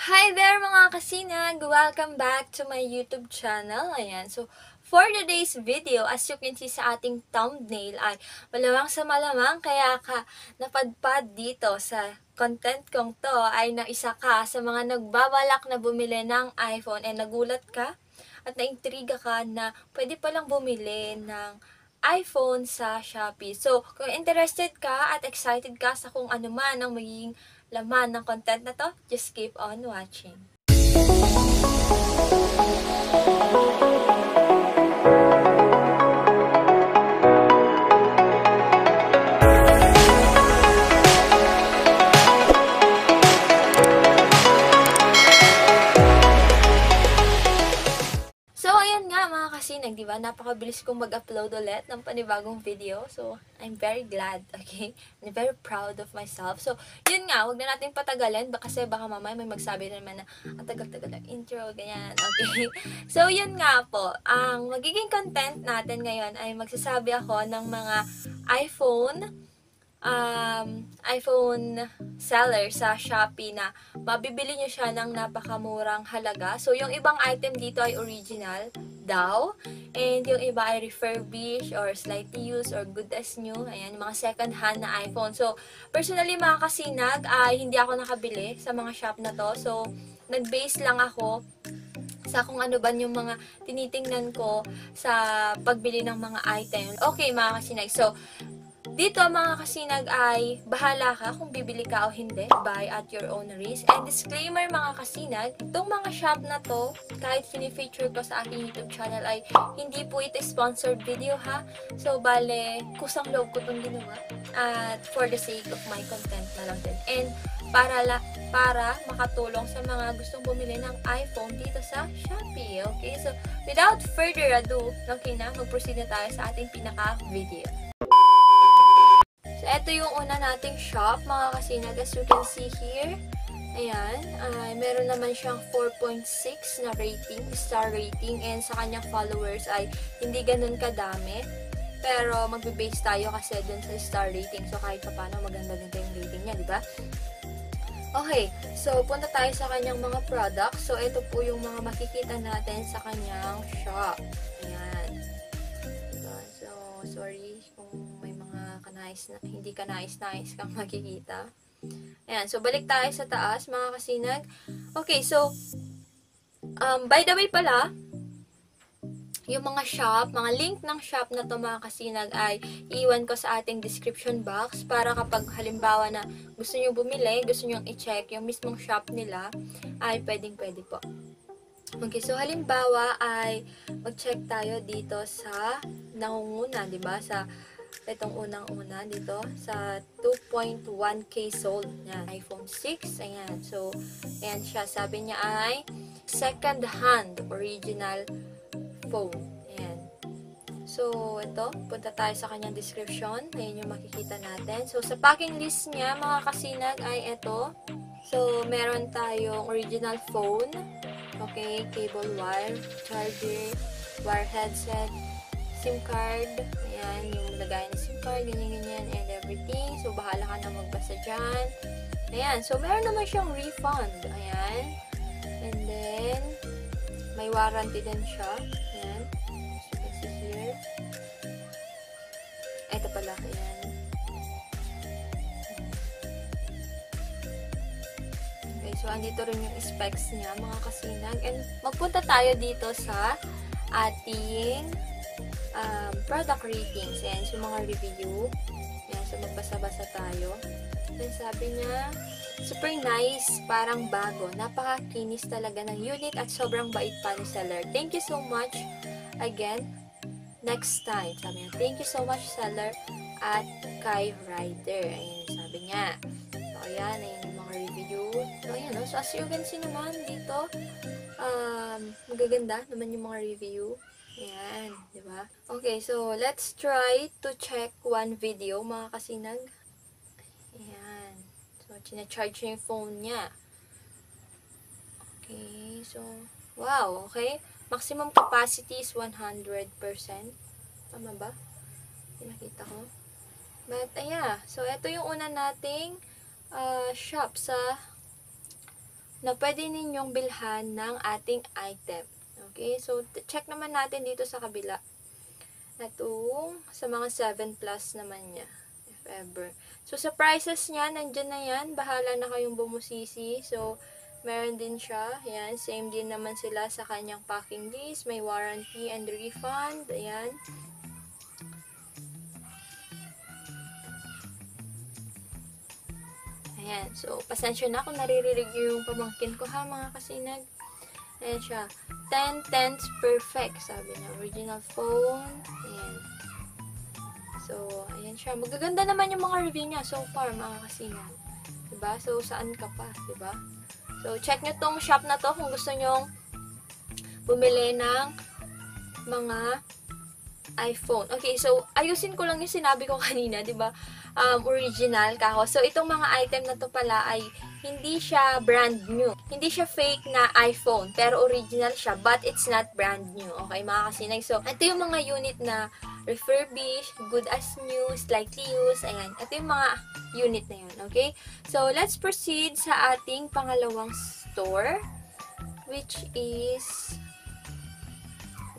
Hi there mga kasinag! Welcome back to my YouTube channel. Ayan, so for today's video, as you can see sa ating thumbnail ay malamang sa malamang kaya ka napadpad dito sa content kong to ay na isa ka sa mga nagbabalak na bumili ng iPhone and nagulat ka at naintriga ka na pwede palang bumili ng iPhone sa Shopee. So, kung interested ka at excited ka sa kung ano man ang magiging laman ng content na to, just keep on watching. So, ayan nga mga kasinag, di ba? Napakabilis kong mag-upload ulit ng panibagong video. So, I'm very glad, okay? I'm very proud of myself. So, yun nga, wag na natin patagalin kasi baka mamaya may magsabi na naman na ang tagal-tagal ng intro, ganyan, okay? So, yun nga po. Ang magiging content natin ngayon ay magsasabi ako ng mga iPhone seller sa Shopee na mabibili nyo siya ng napakamurang halaga. So, yung ibang item dito ay original daw. And yung iba ay refurbished or slightly used or good as new. Ayan, yung mga second hand na iPhone. So, personally mga kasinag, ay hindi ako nakabili sa mga shop na to. So, nag-base lang ako sa kung ano ba yung mga tinitingnan ko sa pagbili ng mga item. Okay mga kasinag, so dito mga kasinag ay bahala ka kung bibili ka o hindi. Buy at your own risk. And disclaimer mga kasinag, itong mga shop na to, kahit fini-feature ko sa aking YouTube channel ay hindi po ito sponsored video ha. So bale, kusang loob ko itong ginawa. At for the sake of my content na lang din. And para makatulong sa mga gustong bumili ng iPhone dito sa Shopee. Okay, so without further ado, okay na, mag-proceed na tayo sa ating pinaka-video. So, ito yung una nating shop, mga kasinag. As you can see here, ayan, meron naman siyang 4.6 na rating, star rating, and sa kanyang followers ay hindi ganun kadami. Pero, magbe-base tayo kasi dun sa star rating. So, kahit pa paano, maganda-ganda yung rating niya, di ba? Okay, so, punta tayo sa kanyang mga products. So, ito po yung mga makikita natin sa kanyang shop. Ayan. So, sorry kung may mga hindi ka nais-nais kang makikita. Ayan, so balik tayo sa taas, mga kasinag. Okay, so, by the way pala, yung mga shop, mga link ng shop na to mga kasinag ay iwan ko sa ating description box para kapag halimbawa na gusto nyo bumili, gusto nyo i-check yung mismong shop nila, ay pwedeng-pwede po. Okay, so halimbawa ay mag-check tayo dito sa nangunguna, di ba? Sa itong unang-una dito sa 2.1K sold. Yan, iPhone 6. Ayan. So, ayan siya. Sabi niya ay second hand original phone. Ayan. So, ito. Punta tayo sa kanyang description. Ayan yung makikita natin. So, sa packing list niya, mga kasinag, ay ito. So, meron tayong original phone. Okay, cable wire, charger, wire headset, SIM card, ayan, yung lagayan ng SIM card, ganyan-ganyan, and everything. So, bahala ka na magbasa dyan. Ayan, so, meron naman siyang refund. Ayan. And then, may warranty din siya. Ayan. As you can see here. Ito pala, ayan. Okay, so, andito rin yung specs niya, mga kasinag. And, magpunta tayo dito sa ating product ratings. Ayan, so mga review. Ayan, so magbasa-basa tayo. Then sabi niya, super nice, parang bago. Napakakinis talaga ng unit at sobrang bait pa ni seller. Thank you so much. Again, next time. Sabi niya, thank you so much seller at kay Rider. Ayan, sabi niya. So, ayan, ayan yung mga review. So, ayan, so as you can see naman dito, magaganda naman yung mga review. Ayan, di ba? Okay, so let's try to check one video, mga kasinag. Ayan. So, charge niya yung phone niya. Okay, so, wow, okay. Maximum capacity is 100%. Tama ba? Pinakita ko. But, ayan. So, ito yung una nating shop sa na pwede ninyong bilhan ng ating item. Okay, so check naman natin dito sa kabila. Itong sa mga 7 plus naman niya, if ever. So sa prices niya, nandyan na yan. Bahala na kayong bumusisi. So, meron din siya. Ayan, same din naman sila sa kanyang packing list. May warranty and refund. Ayan. Ayan. So, pasensya na kung naririnig yung pamangkin ko ha, mga kasinag. Ayan siya. 10 tenths perfect, sabi niya. Original phone. Ayan. So, ayan siya. Magaganda naman yung mga review niya so far, mga kasinag. Diba? So, saan ka pa? Diba? So, check nyo tong shop na to kung gusto nyong bumili ng mga iPhone. Okay, so, ayusin ko lang yung sinabi ko kanina, diba? Original kako. So, itong mga item na to pala ay hindi siya brand new. Hindi siya fake na iPhone, pero original siya, but it's not brand new. Okay, mga kasinag. So, ito yung mga unit na refurbished, good as new, slightly used. Ayan, ito yung mga unit na yun. Okay? So, let's proceed sa ating pangalawang store, which is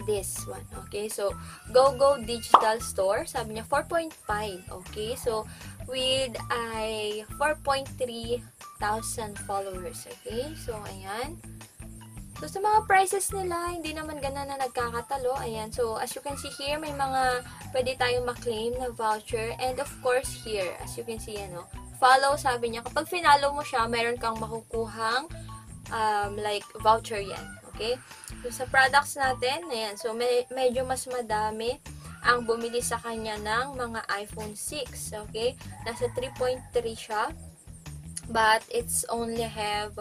this one. Okay, so GoGo Digital Store, sabi niya 4.5. Okay, so with a 4.3 thousand followers. Okay, so ayan. So sa mga prices nila, hindi naman ganun na nagkakatalo. Ayan, so as you can see here, may mga pwede tayong maklaim na voucher. And of course here, as you can see, ano, follow, sabi niya, kapag finalo mo siya, meron kang makukuhang like voucher yan. Okay? So, sa products natin, ayan, so medyo mas madami ang bumili sa kanya ng mga iPhone 6. Okay? Nasa 3.3 siya. But, it's only have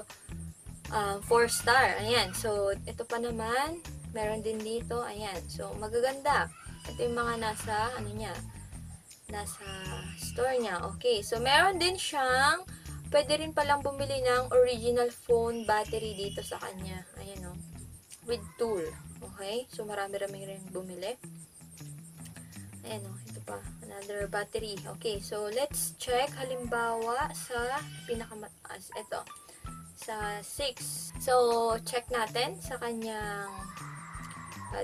4 star. Ayan. So, ito pa naman, meron din dito. Ayan. So, magaganda. Ito yung mga nasa, ano niya, nasa store niya. Okay. So, meron din siyang, pwede rin palang bumili ng original phone battery dito sa kanya. Ayan o. With tool. Okay? So, marami-rami rin bumili. Ayan o. Ito pa. Another battery. Okay. So, let's check. Halimbawa, sa pinakamataas. Ito. Sa 6. So, check natin sa kanyang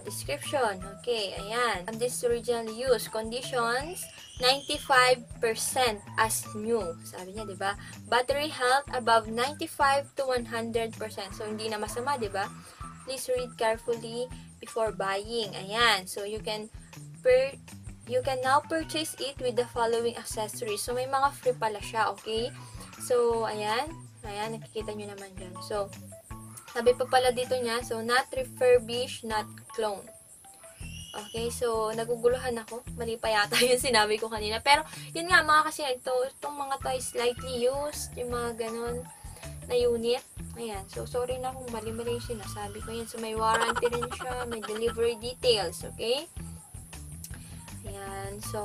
description. Okay. Ayan. This original use. Conditions. 95% as new. Sabi niya, diba? Battery health above 95 to 100%. So, hindi na masama, diba? Please read carefully before buying. Ayan. So, you can now purchase it with the following accessories. So, may mga free pala siya. Okay? So, ayan. Ayan. Nakikita nyo naman dyan. So, sabi pa pala dito niya. So, not refurbished, not clone. Okay, so, naguguluhan ako. Mali pa yata yung sinabi ko kanina. Pero, yun nga, mga kasi, itong mga toys slightly used, yung mga ganun na unit. Ayan, so, sorry na kung mali-mali yung sinasabi ko yan. So, may warranty rin siya, may delivery details, okay? Ayan, so,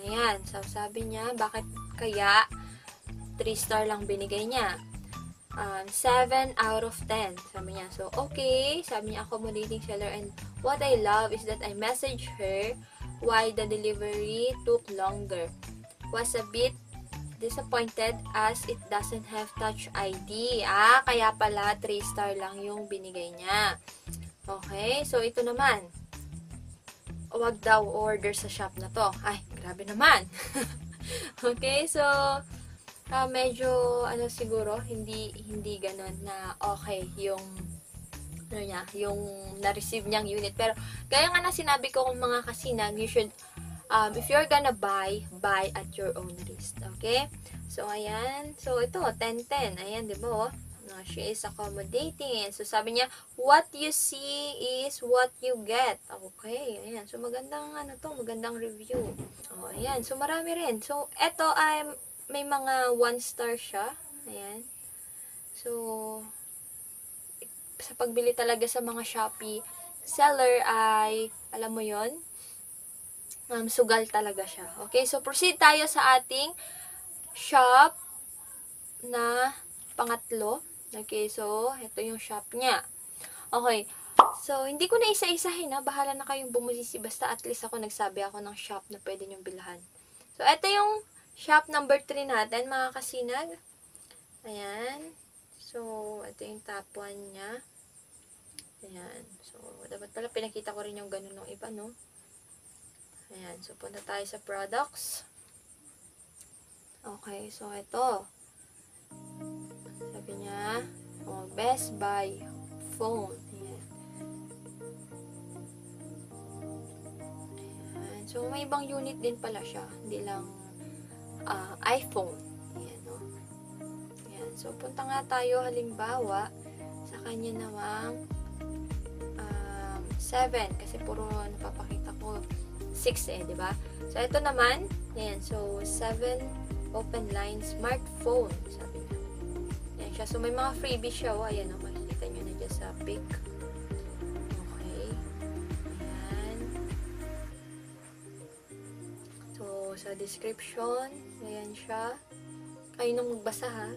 ayan. So, sabi niya, bakit kaya 3 star lang binigay niya? 7 out of 10, sabi niya. So, okay, sabi niya, accommodating seller, and what I love is that I messaged her why the delivery took longer. Was a bit disappointed as it doesn't have touch ID. Kaya pala 3 star lang yung binigay niya. Okay, so ito naman. Huwag daw order sa shop na to. Ay, grabe naman. Okay, so medyo siguro hindi ganoon na okay yung yung na-receive niyang unit. Pero gaya nga na sinabi ko kung mga kasinag, you should if you're gonna buy at your own risk. Okay? So, ayan. So, ito, 10-10. Ayan, di ba? She is accommodating. So, sabi niya, what you see is what you get. Okay. Ayan. So, magandang, magandang review. Oh, ayan. So, marami rin. So, ito ay may mga 1 star siya. Ayan. So, sa pagbili talaga sa mga Shopee seller ay, alam mo yon, sugal talaga siya. Okay, so proceed tayo sa ating shop na pangatlo. Okay, so ito yung shop niya. Okay, so hindi ko na isa-isahin na. Bahala na kayong bumusisi. Basta at least ako nagsabi ako ng shop na pwede nyong bilhan. So, ito yung shop number 3 natin, mga kasinag. Ayan. So, ito yung top 1 niya. Ayan. So, dapat pala pinakita ko rin yung ganun ng iba, no? Ayan. So, punta tayo sa products. Okay. So, ito. Sabi niya, Best Buy phone. Ayan. Ayan. So, may ibang unit din pala siya. Hindi lang iPhone. Ayan, no? Ayan. So, punta nga tayo halimbawa sa kanya namang 7 kasi puro napapakita ko 6 diba? So, ito naman, ayan, so 7 open line smartphone, sabi niya. Ayan siya. So, may mga freebies siya, ayan, makikita nyo na dyan sa pic. Okay. Ayan. So, sa description, ayan siya. Kayo nung magbasa, ha?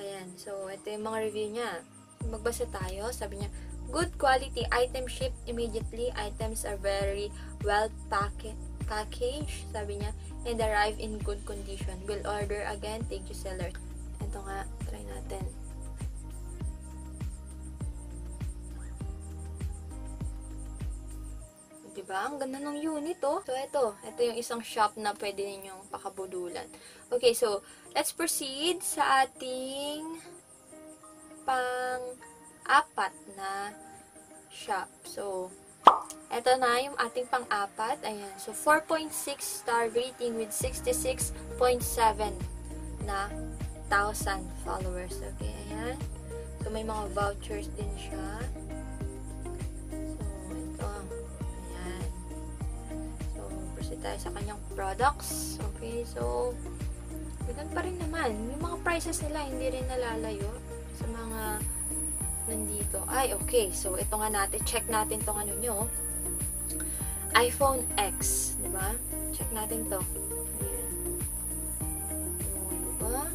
Ayan. So, ito yung mga review niya. Magbasa tayo. Sabi niya, good quality item shipped immediately. Items are very well packaged, sabi niya, and arrive in good condition. Will order again. Thank you, seller. Ito nga, try natin. Diba? Ang ganda ng unit, oh. So, ito yung isang shop na pwede ninyong pakabudulan. Okay, so, let's proceed sa ating pang-apat na shop. So, eto na yung ating pang-apat. Ayan. So, 4.6 star rating with 66.7 na 1,000 followers. Okay, ayan. So, may mga vouchers din siya. So, ito. Ayan. So, proceed tayo sa kanyang products. Okay, so, ganun pa rin naman. Yung mga prices nila, hindi rin nalalayo sa mga nandito. Ay, okay. So, ito nga natin. Check natin tong ano nyo. iPhone X. Diba? Check natin to. Ayan. Diba?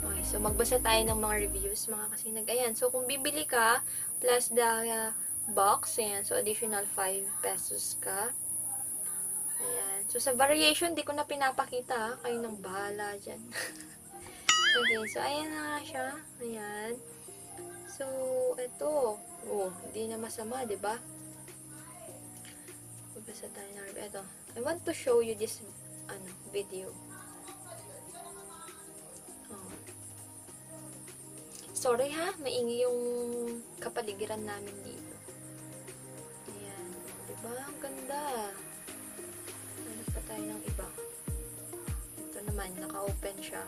Okay. So, magbasa tayo ng mga reviews, mga kasinag. Ayan. So, kung bibili ka, plus the box, ayan. So, additional 5 pesos ka. Ayan. So, sa variation, di ko na pinapakita, ha? Kayo nang bahala dyan. Okay, so, ayan na nga siya. Ayan. So, ito. Oh, hindi na masama, diba? Magbasa tayo na review. Ito. I want to show you this, video. Oh. Sorry ha, maingay yung kapaligiran namin dito. Ayan. Diba? Ang ganda. Hanap pa tayo ng iba. Ito naman, naka-open siya.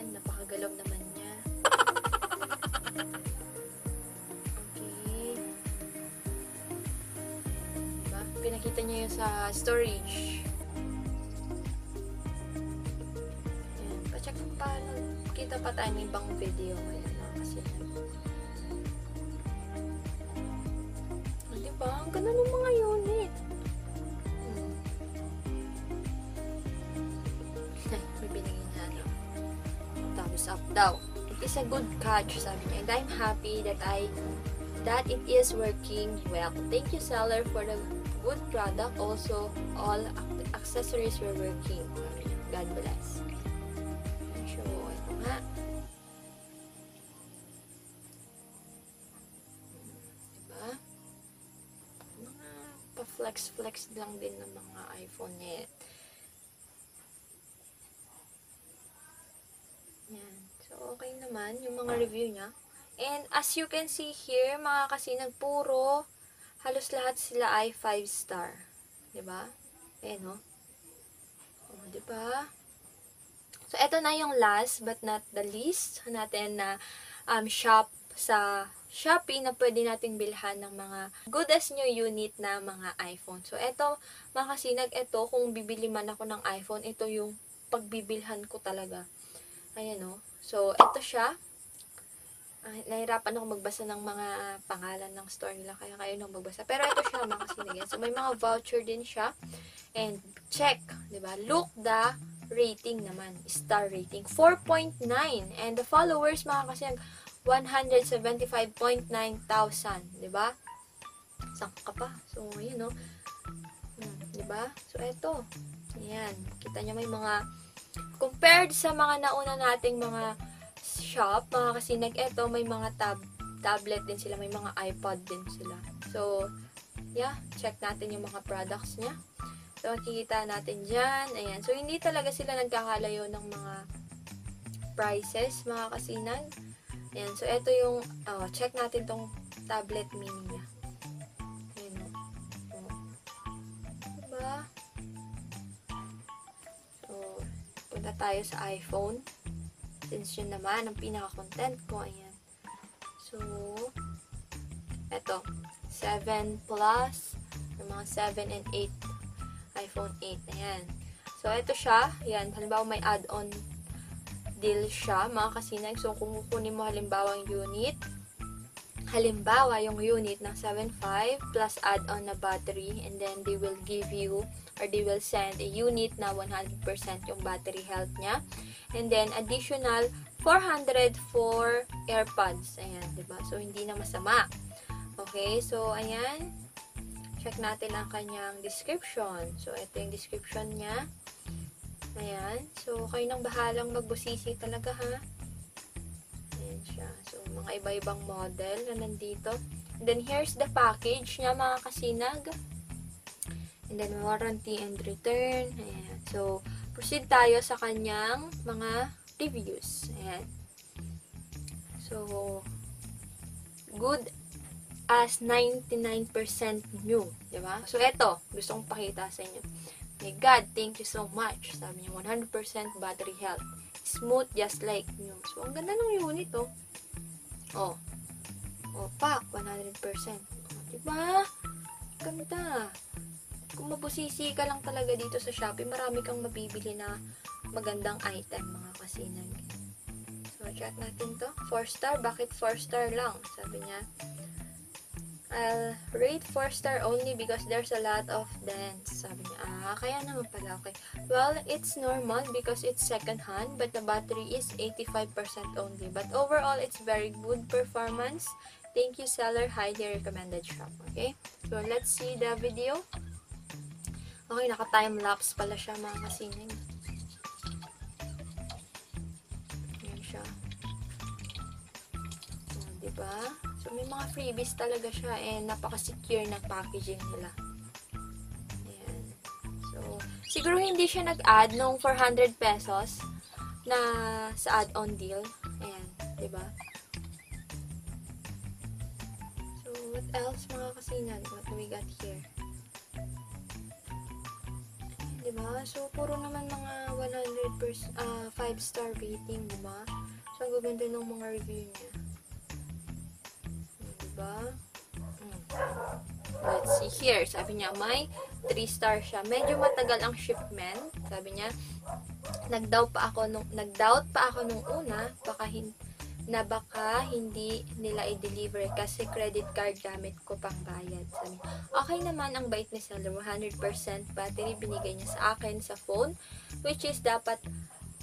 Napakagalaw naman niya. Okay. Diba? Pinakita niya yung sa storage. Ayan. Pa-check pa. Kita pa tayo ng ibang video. Ayan na kasi. Diba? Ang ganda ng mga unit. May binigyan na thumbs up daw. It is a good catch, sabi niya. And I'm happy that it is working well. Thank you, seller, for the good product. Also, all accessories were working. God bless. So, ito nga. Diba? Mga pa-flex-flex lang din ng mga iPhone niya. Yan. So, okay naman yung mga review niya. And, as you can see here, mga kasinag, puro, halos lahat sila ay 5 star. Diba? Ayan, no? O, diba? So, eto na yung last but not the least natin na shop sa Shopee na pwede nating bilhan ng mga good as new unit na mga iPhone. So, eto, mga kasinag, eto, kung bibili man ako ng iPhone, ito yung pagbibilhan ko talaga. Ayan, no? So, eto siya. Nahirapan ako magbasa ng mga pangalan ng store nila, kaya kayo nang magbasa. Pero ito siya, mga kasinag. So, may mga voucher din siya. And, check, diba? Look the rating naman. Star rating. 4.9. And the followers, mga kasinag, 175.9 thousand. Diba? sasang ka pa. So, yun, no? Diba? So, eto. Ayan. Kita nyo may mga, compared sa mga nauna nating mga shop, mga kasinag, eto, may mga tablet din sila, may mga iPod din sila. So, yeah, check natin yung mga products niya. So, makikita natin dyan. Ayan. So, hindi talaga sila nagkakalayo ng mga prices, mga kasinag. Ayan. So, eto yung, check natin tong tablet mini niya. Ayan. Diba? So, punta tayo sa iPhone. Since yun naman, ang pinaka-content ko. Ayan. So, eto. 7 Plus. Yung mga 7 and 8. iPhone 8. Ayan. So, eto siya. Ayan. Halimbawa, may add-on deal siya, mga kasinag. So, kung kukunin mo halimbawa yung unit, yung unit ng 7.5 plus add-on na battery, and then they will give you, or they will send a unit na 100% yung battery health niya. And then, additional 400 for AirPods. Ayan, diba? So, hindi na masama. Okay, so, ayan. Check natin ang kanyang description. So, ito yung description niya. Ayan. So, kayo nang bahalang magbusisi talaga, ha? Ayan siya. So, mga iba-ibang model na nandito. And then, here's the package niya, mga kasinag. And then, warranty and return. Ayan. So, proceed tayo sa kanyang mga reviews. Ayan. So, good as 99% new. Diba? So, eto. Gusto kong pakita sa inyo. My God, thank you so much. Sabi niya, 100% battery health. Smooth, just like new. So, ang ganda ng unit, oh. Oh. Oh, pak, 100%. Oh, diba? Ganda. Kung mabusisi ka lang talaga dito sa Shopee, marami kang mabibili na magandang item, mga kasinag. So, check natin to. 4 star. Bakit 4 star lang? Sabi niya, I'll rate 4 star only because there's a lot of dents. Sabi niya, kaya naman pala, okay. Well, it's normal because it's second hand, but the battery is 85% only. But overall, it's very good performance. Thank you, seller. Highly recommended shop. Okay? So, let's see the video. Okay, naka-time-lapse pala siya, mga kasinig. Ayan siya. So, diba? So, may mga freebies talaga siya and napaka-secure ng packaging nila. Ayan. So, siguro hindi siya nag-add nung 400 pesos na sa add-on deal. Ayan. Diba? So, what else, mga kasinag? What do we got here? Ayan, diba? So, puro naman mga 100% 5-star rating, diba? So, ang gaganda ng mga review niya. Diba? Let's see here. Sabi niya, may 3-star siya. Medyo matagal ang shipment. Sabi niya, nag-doubt pa ako nung una, baka hindi nila i-deliver kasi credit card gamit ko pang bayad. Sabi niya, okay naman ang bait ni seller. 100% battery binigay niya sa akin sa phone, which is dapat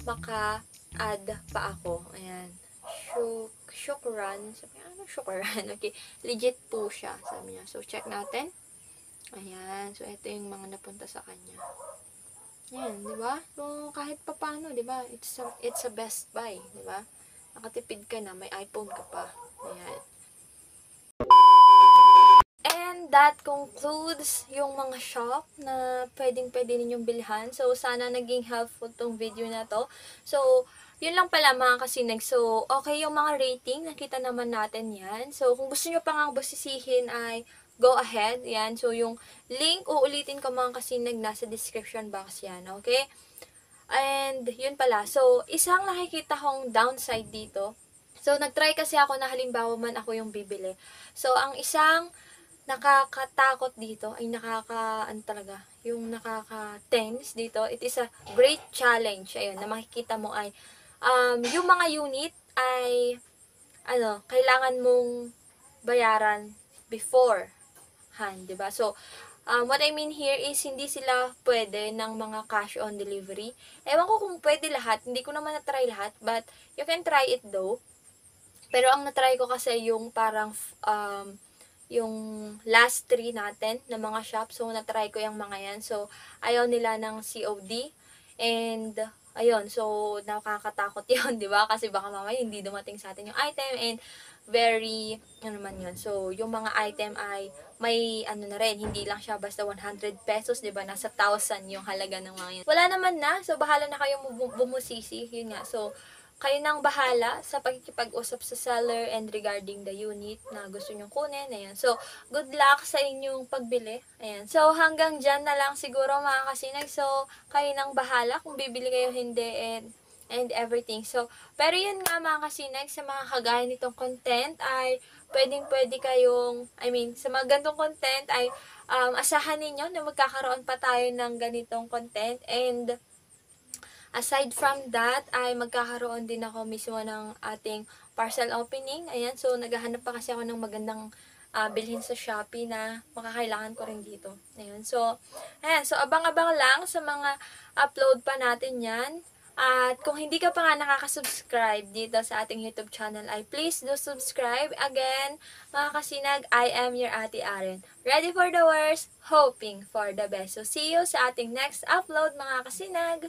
maka-add pa ako. Ayan. Shukran. Sabi niya, ano shukran? Okay. Legit po siya, sabi niya. So, check natin. Ayan. So, ito yung mga napunta sa kanya. Ayan, di ba? So, kahit pa paano, di ba? It's a best buy, di ba? Nakatipid ka na, may iPhone ka pa. Ayan. And that concludes yung mga shop na pwede ninyong bilhan. So, sana naging helpful tong video na to. So, yun lang pala mga kasinag. So, okay yung mga rating. Nakita naman natin yan. So, kung gusto nyo pa nga busisihin ay go ahead. Yan. So, yung link, uulitin ko mga kasinag, nasa description box yan. Okay? And, yun pala. So, isang nakikita kong downside dito. So, nagtry kasi ako na halimbawa man ako yung bibili. So, ang isang nakakatakot dito ay yung nakaka-tense dito. It is a great challenge. Ayun, na makikita mo ay yung mga unit ay kailangan mong bayaran beforehand, 'di ba? So, what I mean here is hindi sila pwede ng mga cash on delivery. Ewan ko kung pwede lahat, hindi ko naman na-try lahat, but you can try it though. Pero ang na-try ko kasi yung parang yung last 3 natin na mga shop. So, na-try ko yung mga yan. So, ayaw nila ng COD. And, ayun. So, nakakatakot yun, di ba? Kasi baka mamaya hindi dumating sa atin yung item. And, very, ano man yun. So, yung mga item ay may, ano na rin, hindi lang siya basta 100 pesos, di ba? Nasa 1,000 yung halaga ng mga yun. Wala naman na. So, bahala na kayo bumusisi. Yun nga. So, kayo nang bahala sa pagkikipag-usap sa seller and regarding the unit na gusto nyong kunin. Ayan. So, good luck sa inyong pagbili. Ayan. So, hanggang dyan na lang siguro mga kasinag. So, kayo nang bahala kung bibili kayo hindi and everything. So, pero yun nga mga kasinag, sa mga kagaya nitong content ay pwede kayong, sa mga ganitong content ay asahan ninyo na magkakaroon pa tayo ng ganitong content. And aside from that, ay magkakaroon din ako mismo ng ating parcel opening. Ayan, so naghahanap pa kasi ako ng magandang bilhin sa Shopee na makakailangan ko rin dito. Ayan, so, abang-abang lang sa mga upload pa natin yan. At kung hindi ka pa nga nakaka-subscribe dito sa ating YouTube channel, ay please do subscribe. Again, mga kasinag, I am your Ate Aren. Ready for the worst, hoping for the best. So, see you sa ating next upload, mga kasinag!